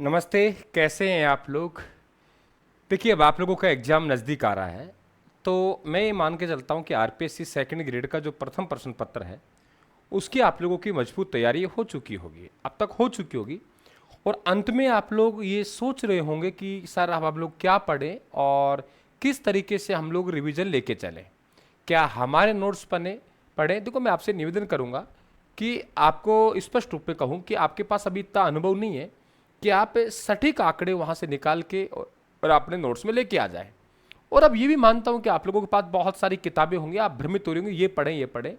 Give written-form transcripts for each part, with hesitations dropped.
नमस्ते। कैसे हैं आप लोग? देखिए, अब आप लोगों का एग्ज़ाम नज़दीक आ रहा है, तो मैं ये मान के चलता हूँ कि आरपीएससी सेकंड ग्रेड का जो प्रथम प्रश्न पत्र है, उसकी आप लोगों की मजबूत तैयारी हो चुकी होगी, अब तक हो चुकी होगी। और अंत में आप लोग ये सोच रहे होंगे कि सर अब हम लोग क्या पढ़ें और किस तरीके से हम लोग रिवीजन लेके चलें। क्या हमारे नोट्स पढ़ें पढ़ें देखो, मैं आपसे निवेदन करूंगा कि आपको स्पष्ट रूप में कहूं कि आपके पास अभी इतना अनुभव नहीं है कि आप सटीक आंकड़े वहां से निकाल के और अपने नोट्स में लेके आ जाए। और अब ये भी मानता हूं कि आप लोगों के पास बहुत सारी किताबें होंगी, आप भ्रमित हो रहे होंगे, ये पढ़ें।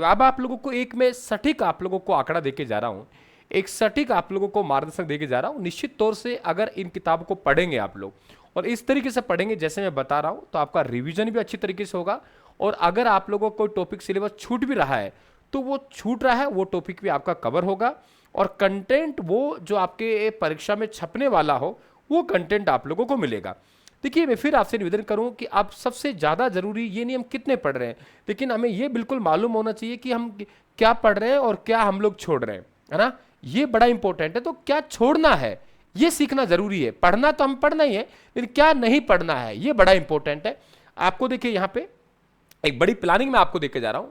अब आप लोगों को एक मैं सटीक आप लोगों को आंकड़ा देके जा रहा हूं, एक सटीक आप लोगों को मार्गदर्शन देके जा रहा हूं। निश्चित तौर से अगर इन किताबों को पढ़ेंगे आप लोग और इस तरीके से पढ़ेंगे जैसे मैं बता रहा हूं, तो आपका रिवीजन भी अच्छी तरीके से होगा। और अगर आप लोगों को कोई टॉपिक सिलेबस छूट भी रहा है, तो वो छूट रहा है वो टॉपिक भी आपका कवर होगा। और कंटेंट वो जो आपके परीक्षा में छपने वाला हो, वो कंटेंट आप लोगों को मिलेगा। देखिए, मैं फिर आपसे निवेदन करूं कि आप सबसे ज़्यादा जरूरी ये नहीं हम कितने पढ़ रहे हैं, लेकिन हमें ये बिल्कुल मालूम होना चाहिए कि हम क्या पढ़ रहे हैं और क्या हम लोग छोड़ रहे हैं, है ना। ये बड़ा इंपॉर्टेंट है। तो क्या छोड़ना है ये सीखना जरूरी है। पढ़ना तो हम पढ़ना ही है, लेकिन क्या नहीं पढ़ना है ये बड़ा इंपॉर्टेंट है। आपको देखिए, यहाँ पे एक बड़ी प्लानिंग मैं आपको देके जा रहा हूं।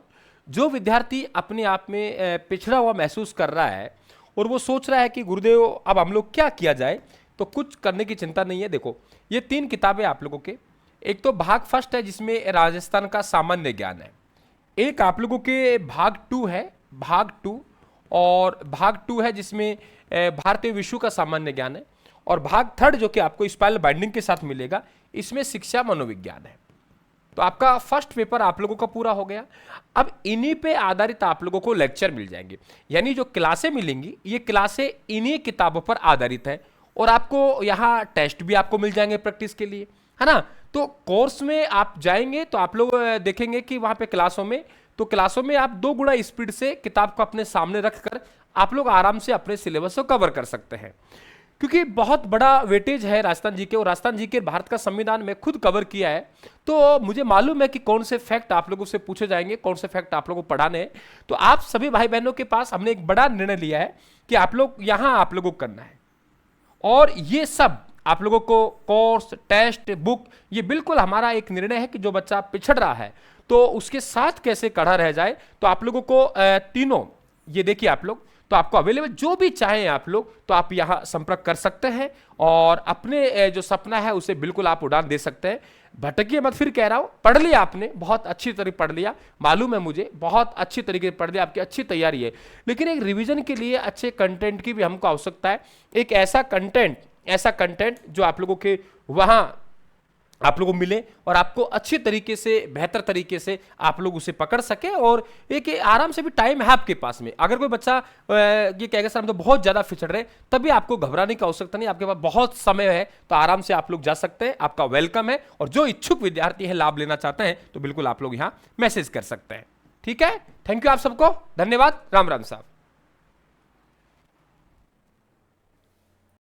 जो विद्यार्थी अपने आप में पिछड़ा हुआ महसूस कर रहा है और वो सोच रहा है कि गुरुदेव अब हम लोग क्या किया जाए, तो कुछ करने की चिंता नहीं है। देखो, ये 3 किताबें आप लोगों के, एक तो भाग फर्स्ट है जिसमें राजस्थान का सामान्य ज्ञान है, एक आप लोगों के भाग टू है, भाग टू, और भाग टू है जिसमें भारतीय विश्व का सामान्य ज्ञान है, और भाग थर्ड जो कि आपको स्पाइरल बाइंडिंग के साथ मिलेगा, इसमें शिक्षा मनोविज्ञान है। तो आपका फर्स्ट पेपर आप लोगों का पूरा हो गया। अब इन्हीं पे आधारित आप लोगों को लेक्चर मिल जाएंगे, यानी जो क्लासें मिलेंगी ये क्लासें इन्हीं किताबों पर आधारित है। और आपको यहाँ टेस्ट भी आपको मिल जाएंगे प्रैक्टिस के लिए, है ना। तो कोर्स में आप जाएंगे तो आप लोग देखेंगे कि वहां पे क्लासों में आप 2 गुना स्पीड से किताब को अपने सामने रखकर आप लोग आराम से अपने सिलेबस को कवर कर सकते हैं। क्योंकि बहुत बड़ा वेटेज है राजस्थान जी के, और राजस्थान जी के भारत का संविधान में खुद कवर किया है। तो मुझे मालूम है कि कौन से फैक्ट आप लोगों से पूछे जाएंगे, कौन से फैक्ट आप लोगों को पढ़ाने हैं। तो आप सभी भाई बहनों के पास हमने एक बड़ा निर्णय लिया है कि आप लोग यहां आप लोगों को करना है। और ये सब आप लोगों को कोर्स, टेस्ट, बुक, ये बिल्कुल हमारा एक निर्णय है कि जो बच्चा पिछड़ रहा है तो उसके साथ कैसे खड़ा रह जाए। तो आप लोगों को तीनों ये देखिए आप लोग, तो आपको अवेलेबल जो भी चाहें आप लोग, तो आप यहां संपर्क कर सकते हैं और अपने जो सपना है उसे बिल्कुल आप उड़ान दे सकते हैं। भटकिए मत, फिर कह रहा हूं, पढ़ लिया आपने, बहुत अच्छी तरह पढ़ लिया, मालूम है मुझे, बहुत अच्छी तरीके से पढ़ लिया, आपकी अच्छी तैयारी है। लेकिन एक रिवीजन के लिए अच्छे कंटेंट की भी हमको आवश्यकता है। एक ऐसा कंटेंट जो आप लोगों के वहां आप लोगों को मिले और आपको अच्छी तरीके से, बेहतर तरीके से आप लोग उसे पकड़ सके। और एक आराम से भी टाइम है आपके पास में। अगर कोई बच्चा ये कहेगा सर हम तो बहुत ज्यादा फिसड़ रहे, तभी आपको घबराने की आवश्यकता नहीं, आपके पास बहुत समय है, तो आराम से आप लोग जा सकते हैं। आपका वेलकम है, और जो इच्छुक विद्यार्थी है, लाभ लेना चाहते हैं, तो बिल्कुल आप लोग यहाँ मैसेज कर सकते हैं। ठीक है, थैंक यू आप सबको, धन्यवाद, राम राम साहब।